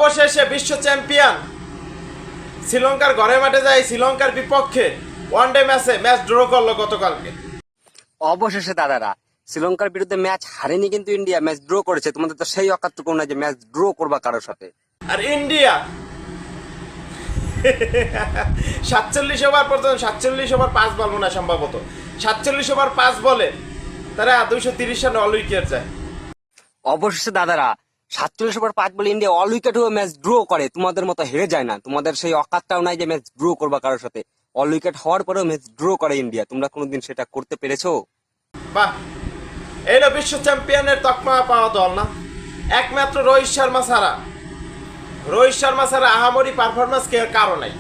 অবশেষে বিশ্ব চ্যাম্পিয়ন শ্রীলঙ্কার ঘরে মাঠে যায় শ্রীলঙ্কার বিপক্ষে ওয়ানডে ম্যাচ ড্র করলো গতকালকে। অবশেষে দাদারা শ্রীলঙ্কার বিরুদ্ধে ম্যাচ হারেনি, কিন্তু ইন্ডিয়া ম্যাচ ড্র করেছে। তোমাদের তো সেই অকাতটুকু না যে ম্যাচ ড্র করবা কারোর সাথে। আর ইন্ডিয়া 47 ওভার পর্যন্ত 47 ওভার 5 বল মনে হয় সম্ভবত 47 ওভার 5 বলে তারা 230 রানে অল উইকেট যায়। অবশেষে দাদারা 47 ওভার 5 বলে ইন্ডিয়া অল উইকেট হয়ে ম্যাচ ড্র করে। তোমাদের মতো হেরে যায় না, তোমাদের সেই অকাতটাও নাই যে ম্যাচ ড্র করবা কারোর সাথে। অল উইকেট হওয়ার পরেও ম্যাচ ড্র করে ইন্ডিয়া। তোমরা কোনোদিন সেটা করতে পেরেছো? বাহ, এইটা বিশ্ব চ্যাম্পিয়নের তকমা পাওয়া দল না। একমাত্র রোহিত শর্মা ছাড়া আহামরি পারফরমেন্স কারো নাই।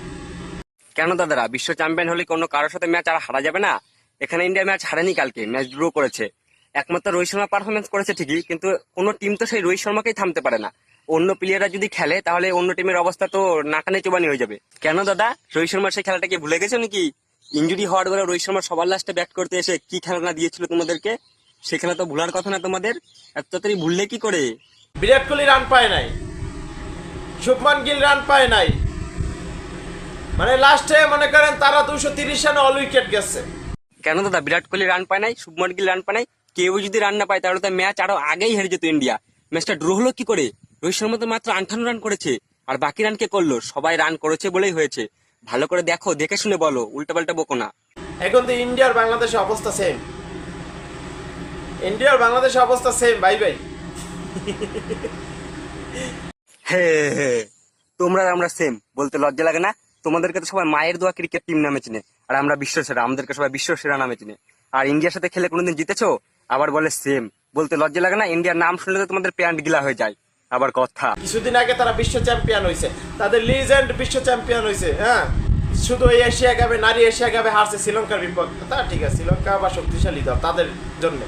কেন দাদারা, বিশ্ব চ্যাম্পিয়ন হলে কোনো কারোর সাথে ম্যাচ আর হারা যাবে না? এখানে ইন্ডিয়া ম্যাচ হারেনি, কালকে ম্যাচ ড্র করেছে। একমাত্র রোহিত শর্মা পারফরমেন্স করেছে ঠিকই, কিন্তু কোনো টিম তো সেই রোহিত শর্মাকেই থামতে পারে না। অন্য প্লেয়াররা যদি খেলে তাহলে অন্য টিমের অবস্থা তো নাকানে চোবানি হয়ে যাবে। কেন দাদা, রোহিত শর্মার সেই খেলাটাকে ভুলে গেছো নাকি? ইনজুরি হওয়ার পরে রোহিত শর্মা সবার লাস্টে ব্যাট করতে এসে কি খেলা না দিয়েছিল তোমাদেরকে, সে খেলা তো ভুলার কথা না তোমাদের। এত তাড়াতাড়ি ভুললে কি করে? বিরাট কোহলি রান পায় নাই, শুভমান গিল রান পায় নাই, মানে লাস্টে মনে করেন তারা 230 রানে অল উইকেট গেছে। কেন দাদা, বিরাট কোহলি রান পায় নাই, শুভমান গিল রান পায় নাই, কেউ যদি রান না পায় তাহলে তো ম্যাচ আরো আগেই হেরে যেত ইন্ডিয়া। ম্যাচটা ড্র হলো কি করে? রোহিত শর্মা তো মাত্র 58 রান করেছে, আর বাকি রান কে করলো? সবাই রান করেছে বলেই হয়েছে। ভালো করে দেখো, দেখে শুনে বলো, উল্টা পাল্টা বকো না। এখন তো ইন্ডিয়ার বাংলাদেশের অবস্থা সেম, ভাই। হে হে, তোমরা আর আমরা সেম বলতে লজ্জা লাগে না? তোমাদেরকে তো সবাই মায়ের দোয়া ক্রিকেট টিম নামে চিনে, আর আমরা বিশ্ব সেরা, আমাদেরকে সবাই বিশ্ব সেরা নামে চিনে। আর ইন্ডিয়ার সাথে খেলে কোনোদিন জিতেছো? আবার বলে সেম, বলতে লজ্জা লাগে না? ইন্ডিয়ার নাম শুনলে তো তোমাদের প্যান্ট গিলা হয়ে যায়। আবার কথা, কিছুদিন আগে তারা বিশ্ব চ্যাম্পিয়ন হয়েছে, তাদের লিজেন্ড বিশ্ব চ্যাম্পিয়ন হয়েছে। হ্যাঁ, শুধু এই এশিয়া কাপে, নারী এশিয়া কাপে হারছে শ্রীলঙ্কার বিপক্ষে। তা ঠিক আছে, শ্রীলঙ্কা বা শক্তিশালী দল, তাদের জন্য।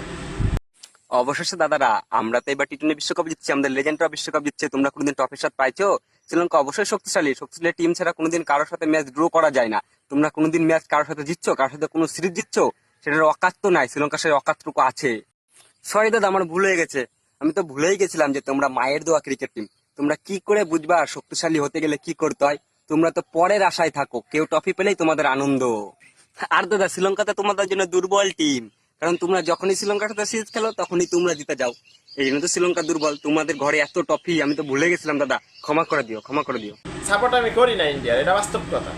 অবশেষে দাদারা আমরা তো এবার টি-20 বিশ্বকাপ জিতছি, আমাদের লেজেন্ডরা বিশ্বকাপ জিতছে। তোমরা কোনোদিন ট্রফির স্বাদ পাইছো? শ্রীলঙ্কা অবশ্যই শক্তিশালী টিম ছাড়া কোনোদিন কারোর সাথে ম্যাচ ড্র করা যায় না। তোমরা কোনোদিন ম্যাচ কারোর সাথে জিতছো, কারোর সাথে কোনো সিরিজ জিতছো? সেটার অকাত তো নাই, শ্রীলঙ্কার সেই অকাতটুকু আছে। সরি দাদা, আমার ভুল হয়ে গেছে। আমি তো ভুলেই গেছিলাম যে তোমরা মায়ের দোয়া ক্রিকেট টিম। তোমরা কি করে বুঝবা শক্তিশালী হতে গেলে কি করতে হয়? তোমরা তো পরের আশায় থাকো, কেউ ট্রফি পেলেই তোমাদের আনন্দ। আর দাদা, শ্রীলঙ্কা তো তোমাদের জন্য দুর্বল টিম, কারণ তোমরা যখনই শ্রীলঙ্কার সাথে সিরিজ খেলো তখনই তোমরা জিতে যাও। এই জন্য তো শ্রীলঙ্কা দুর্বল। তোমাদের ঘরে এত ট্রফি, আমি তো ভুলে গেছিলাম দাদা, ক্ষমা করে দিও, ক্ষমা করে দিও। সাপোর্ট আমি করি না ইন্ডিয়ার, এটা বাস্তব কথা।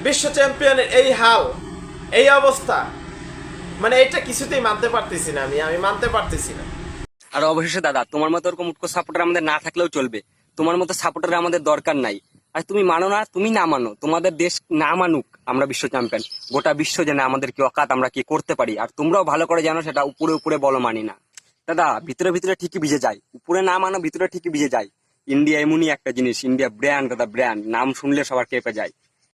বিশ্ব চ্যাম্পিয়নের এই হাল, এই অবস্থা, মানে এটা কিছুতেই মানতে পারতেছি না, আমি মানতে পারতেছি না। আর অবশেষে দাদা, তোমার মতো ওরকম উৎকোচ সাপোর্টার আমাদের না থাকলেও চলবে। তোমার মতো সাপোর্টার আমাদের দরকার নাই। আর তুমি মানো না, তুমি না মানো, তোমাদের দেশ না মানুক আমরা বিশ্ব চ্যাম্পিয়ন, গোটা বিশ্ব জানে আমাদের কি অকাত, আমরা কি করতে পারি। আর তোমরাও ভালো করে জানো সেটা, উপরে উপরে বলো মানি না। দাদা, ভিতরে ভিতরে ঠিকই ভিজে যায়, উপরে না মানো ভিতরে ঠিকই ভিজে যায়। ইন্ডিয়া এমনই একটা জিনিস, ইন্ডিয়া ব্র্যান্ড দাদা, ব্র্যান্ড। নাম শুনলে সবার কেঁপে যায়।